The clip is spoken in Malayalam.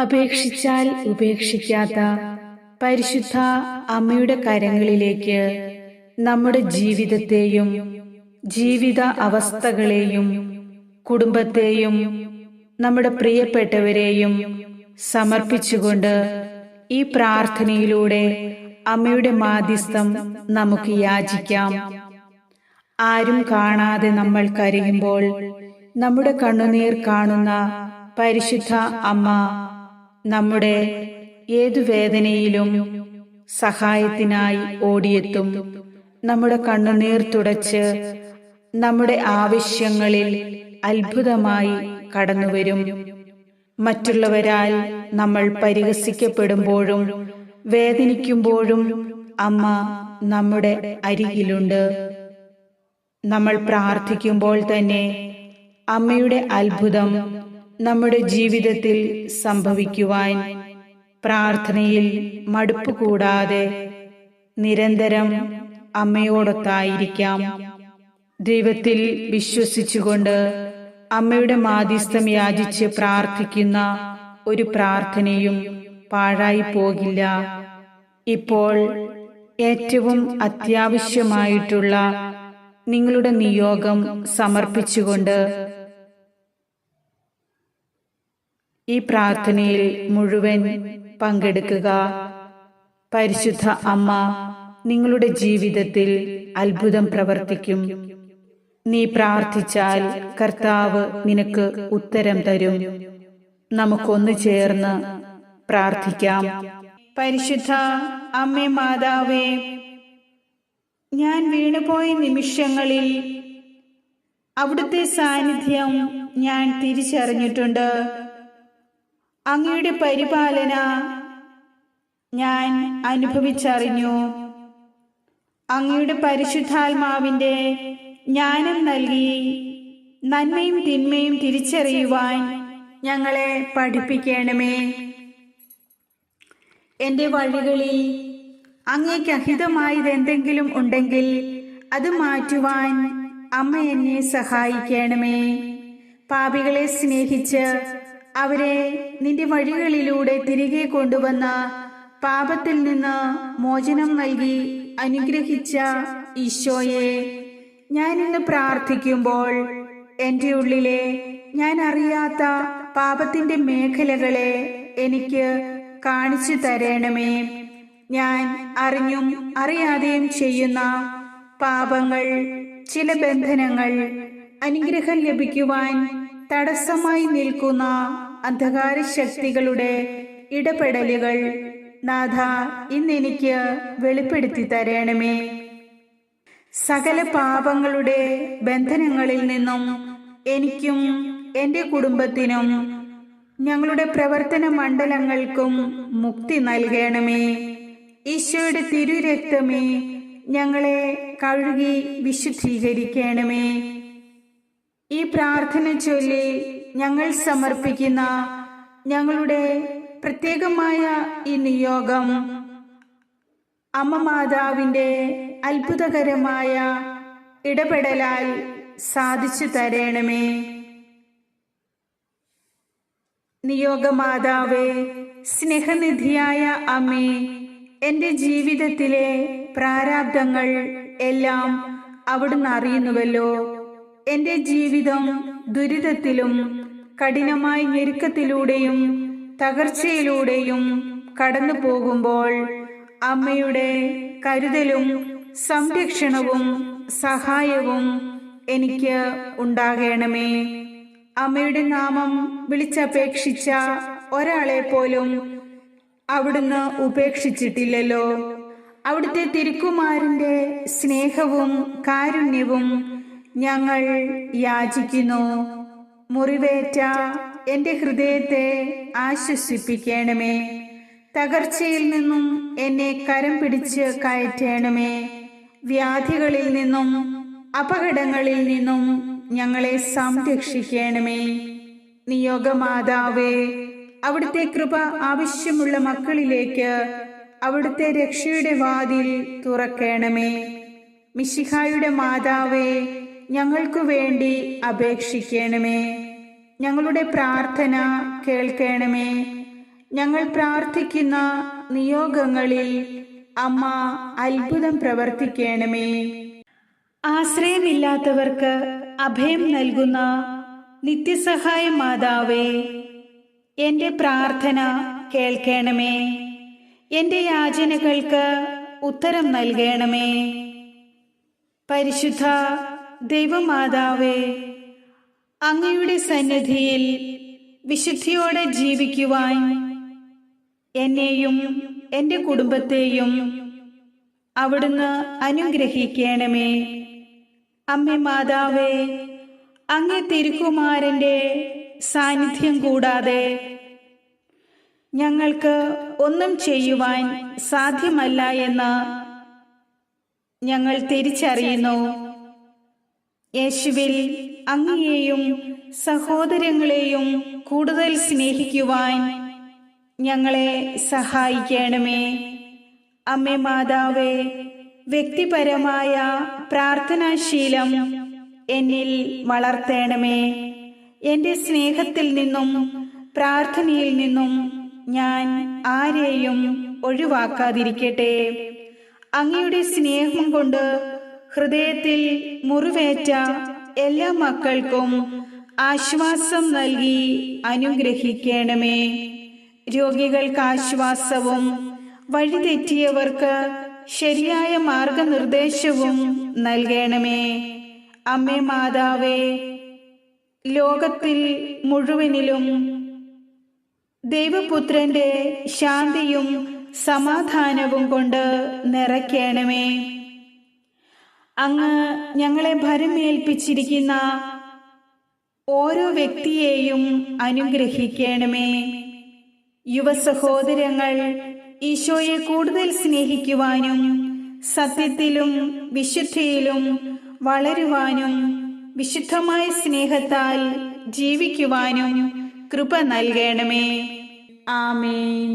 അപേക്ഷിച്ചാൽ ഉപേക്ഷിക്കാത്ത പരിശുദ്ധ അമ്മയുടെ കരങ്ങളിലേക്ക് നമ്മുടെ ജീവിതത്തെയും ജീവിത അവസ്ഥകളെയും കുടുംബത്തെയും നമ്മുടെ പ്രിയപ്പെട്ടവരെയും സമർപ്പിച്ചുകൊണ്ട് ഈ പ്രാർത്ഥനയിലൂടെ അമ്മയുടെ മാധ്യസ്ഥം നമുക്ക് യാചിക്കാം. ആരും കാണാതെ നമ്മൾ കരയുമ്പോൾ നമ്മുടെ കണ്ണുനീർ കാണുന്ന പരിശുദ്ധ അമ്മ നമ്മുടെ ഏതു വേദനയിലും സഹായത്തിനായി ഓടിയെത്തും. നമ്മുടെ കണ്ണുനീർ തുടച്ച് നമ്മുടെ ആവശ്യങ്ങളിൽ അത്ഭുതമായി കടന്നുവരും. മറ്റുള്ളവരാൽ നമ്മൾ പരിഹസിക്കപ്പെടുമ്പോഴും വേദനിക്കുമ്പോഴും അമ്മ നമ്മുടെ അരികിലുണ്ട്. നമ്മൾ പ്രാർത്ഥിക്കുമ്പോൾ തന്നെ അമ്മയുടെ അത്ഭുതം നമ്മുടെ ജീവിതത്തിൽ സംഭവിക്കുവാൻ പ്രാർത്ഥനയിൽ മടുപ്പ് കൂടാതെ നിരന്തരം അമ്മയോടൊത്തായിരിക്കാം. ദൈവത്തിൽ വിശ്വസിച്ചുകൊണ്ട് അമ്മയുടെ മാധ്യസ്ഥം യാചിച്ച് പ്രാർത്ഥിക്കുന്ന ഒരു പ്രാർത്ഥനയും പാഴായി പോകില്ല. ഇപ്പോൾ ഏറ്റവും അത്യാവശ്യമായിട്ടുള്ള നിങ്ങളുടെ നിയോഗം സമർപ്പിച്ചുകൊണ്ട് ഈ പ്രാർത്ഥനയിൽ മുഴുവൻ പങ്കെടുക്കുക. പരിശുദ്ധ അമ്മ നിങ്ങളുടെ ജീവിതത്തിൽ അത്ഭുതം പ്രവർത്തിക്കും. നീ പ്രാർത്ഥിച്ചാൽ കർത്താവ് നിനക്ക് ഉത്തരം തരും. നമുക്കൊന്നു ചേർന്ന് പ്രാർത്ഥിക്കാം. പരിശുദ്ധ അമ്മേ മാതാവേ, ഞാൻ വീണുപോയ നിമിഷങ്ങളിൽ അവിടുത്തെ സാന്നിധ്യം ഞാൻ തിരിച്ചറിഞ്ഞിട്ടുണ്ട്. അങ്ങയുടെ പരിപാലന ഞാൻ അനുഭവിച്ചറിഞ്ഞു. അങ്ങയുടെ പരിശുദ്ധാത്മാവിന്റെ ജ്ഞാനം നൽകി നന്മയും തിന്മയും തിരിച്ചറിയുവാൻ ഞങ്ങളെ പഠിപ്പിക്കണമേ. എൻ്റെ വഴികളിൽ അങ്ങേക്ക് അഹിതമായത് എന്തെങ്കിലും ഉണ്ടെങ്കിൽ അത് മാറ്റുവാൻ അമ്മ എന്നെ സഹായിക്കണമേ. പാപികളെ സ്നേഹിച്ച് അവരെ നിന്റെ വഴികളിലൂടെ തിരികെ കൊണ്ടുവന്ന പാപത്തിൽ നിന്ന് മോചനം നൽകി അനുഗ്രഹിച്ച ഈശോയെ, ഞാൻ ഇന്ന് പ്രാർത്ഥിക്കുമ്പോൾ എൻ്റെ ഉള്ളിലെ ഞാൻ അറിയാത്ത പാപത്തിന്റെ മേഖലകളെ എനിക്ക് കാണിച്ചു തരണമേ. ഞാൻ അറിഞ്ഞും അറിയാതെയും ചെയ്യുന്ന പാപങ്ങൾ, ചില ബന്ധനങ്ങൾ, അനുഗ്രഹം ലഭിക്കുവാൻ തടസ്സമായി നിൽക്കുന്ന അന്ധകാര ശക്തികളുടെ ഇടപെടലുകൾ നാഥ ഇന്നെനിക്ക് വെളിപ്പെടുത്തി തരണമേ. സകല പാപങ്ങളുടെ ബന്ധനങ്ങളിൽ നിന്നും എനിക്കും എൻ്റെ കുടുംബത്തിനും ഞങ്ങളുടെ പ്രവർത്തന മണ്ഡലങ്ങൾക്കും മുക്തി നൽകണമേ. ഈശോയുടെ തിരുരക്തമേ, ഞങ്ങളെ കഴുകി വിശുദ്ധീകരിക്കണമേ. ഈ പ്രാർത്ഥന ചൊല്ലി ഞങ്ങൾ സമർപ്പിക്കുന്ന ഞങ്ങളുടെ പ്രത്യേകമായ ഈ നിയോഗം അമ്മ മാതാവിന്റെ അത്ഭുതകരമായ ഇടപെടലാൽ സാധിച്ചു തരണമേ. നിയോഗമാതാവേ, സ്നേഹനിധിയായ അമ്മേ, എൻ്റെ ജീവിതത്തിലെ പ്രാരാബ്ദങ്ങൾ എല്ലാം അവിടുന്ന് അറിയുന്നുവല്ലോ. എൻ്റെ ജീവിതം ദുരിതത്തിലും കഠിനമായ ഞെരുക്കത്തിലൂടെയും തകർച്ചയിലൂടെയും കടന്നു പോകുമ്പോൾ അമ്മയുടെ കരുതലും സംരക്ഷണവും സഹായവും എനിക്ക് ഉണ്ടാകണമേ. അമ്മയുടെ നാമം വിളിച്ചപേക്ഷിച്ച ഒരാളെ പോലും അവിടുന്ന് ഉപേക്ഷിച്ചിട്ടില്ലല്ലോ. അവിടുത്തെ തിരുക്കുമാരന്റെ സ്നേഹവും കാരുണ്യവും ഞങ്ങൾ യാചിക്കുന്നു. മുറിവേറ്റ എൻ്റെ ഹൃദയത്തെ ആശ്വസിപ്പിക്കണമേ. തകർച്ചയിൽ നിന്നും എന്നെ കരം പിടിച്ച് കയറ്റണമേ. വ്യാധികളിൽ നിന്നും അപകടങ്ങളിൽ നിന്നും ഞങ്ങളെ സംരക്ഷിക്കണമേ. നിയോഗമാതാവേ, അവിടുത്തെ കൃപ ആവശ്യമുള്ള മക്കളിലേക്ക് അവിടുത്തെ രക്ഷയുടെ വാതിൽ തുറക്കണമേ. മിശിഹായുടെ മാതാവേ, ഞങ്ങൾക്കു വേണ്ടി അപേക്ഷിക്കണമേ. ഞങ്ങളുടെ പ്രാർത്ഥന കേൾക്കണമേ. ഞങ്ങൾ പ്രാർത്ഥിക്കുന്ന നിയോഗങ്ങളിൽ അമ്മ അത്ഭുതം പ്രവർത്തിക്കണമേ. ആശ്രയമില്ലാത്തവർക്ക് അഭയം നൽകുന്ന നിത്യസഹായ മാതാവേ, എൻ്റെ പ്രാർത്ഥന കേൾക്കണമേ. എൻ്റെ യാചനകൾക്ക് ഉത്തരം നൽകണമേ. പരിശുദ്ധ ദൈവമാതാവേ, അങ്ങയുടെ സന്നിധിയിൽ വിശുദ്ധിയോടെ ജീവിക്കുവാൻ എന്നെയും എൻ്റെ കുടുംബത്തെയും അവിടുന്ന് അനുഗ്രഹിക്കണമേ. അമ്മേ മാതാവേ, അങ്ങേ തിരുക്കുമാരൻ്റെ സാന്നിധ്യം കൂടാതെ ഞങ്ങൾക്ക് ഒന്നും ചെയ്യുവാൻ സാധ്യമല്ല എന്ന് ഞങ്ങൾ തിരിച്ചറിയുന്നു. യേശുവിൽ അങ്ങയെയും സഹോദരങ്ങളെയും കൂടുതൽ സ്നേഹിക്കുവാൻ ഞങ്ങളെ സഹായിക്കണമേ. അമ്മേ മാതാവേ, വ്യക്തിപരമായ പ്രാർത്ഥനാശീലം എന്നിൽ വളർത്തണമേ. എൻ്റെ സ്നേഹത്തിൽ നിന്നും പ്രാർത്ഥനയിൽ നിന്നും ഞാൻ ആരെയും ഒഴിവാക്കാതിരിക്കട്ടെ. അങ്ങയുടെ സ്നേഹം കൊണ്ട് ഹൃദയത്തിൽ മുറിവേറ്റ എല്ലാ മക്കൾക്കും ആശ്വാസം നൽകി അനുഗ്രഹിക്കണമേ. രോഗികൾക്ക് ആശ്വാസവും വഴിതെറ്റിയവർക്ക് ശരിയായ മാർഗനിർദ്ദേശവും നൽകണമേ. അമ്മേ മാതാവേ, ലോകത്തിൽ മുഴുവനിലും ദൈവപുത്രന്റെ ശാന്തിയും സമാധാനവും കൊണ്ട് നിറയ്ക്കണമേ. അങ്ങ് ഞങ്ങളെ ഭരമേൽപ്പിച്ചിരിക്കുന്ന ഓരോ വ്യക്തിയെയും അനുഗ്രഹിക്കണമേ. യുവസഹോദരങ്ങൾ ഈശോയെ കൂടുതൽ സ്നേഹിക്കുവാനും സത്യത്തിലും വിശുദ്ധിയിലും വളരുവാനും വിശുദ്ധമായ സ്നേഹത്താൽ ജീവിക്കുവാനും കൃപ നൽകണമേ. ആമേൻ.